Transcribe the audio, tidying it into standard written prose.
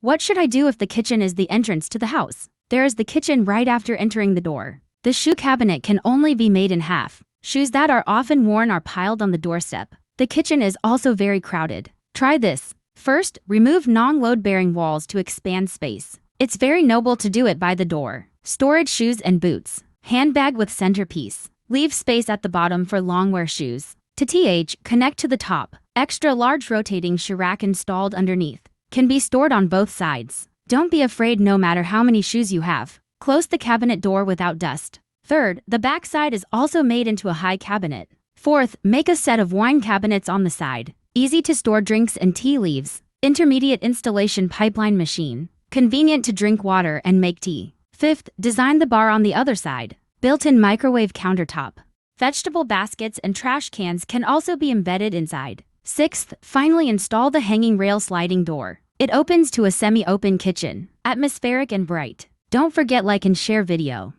What should I do if the kitchen is the entrance to the house? There is the kitchen right after entering the door. The shoe cabinet can only be made in half. Shoes that are often worn are piled on the doorstep. The kitchen is also very crowded. Try this. First, remove non-load-bearing walls to expand space. It's very noble to do it by the door. Storage shoes and boots. Handbag with centerpiece. Leave space at the bottom for long-wear shoes. Connect to the top. Extra large rotating shoe rack installed underneath. Can be stored on both sides. Don't be afraid no matter how many shoes you have. Close the cabinet door without dust. Third, the back side is also made into a high cabinet. Fourth, make a set of wine cabinets on the side. Easy to store drinks and tea leaves. Intermediate installation pipeline machine. Convenient to drink water and make tea. Fifth, design the bar on the other side. Built-in microwave countertop. Vegetable baskets and trash cans can also be embedded inside. Sixth, finally install the hanging rail sliding door. It opens to a semi-open kitchen. Atmospheric and bright. Don't forget like and share video.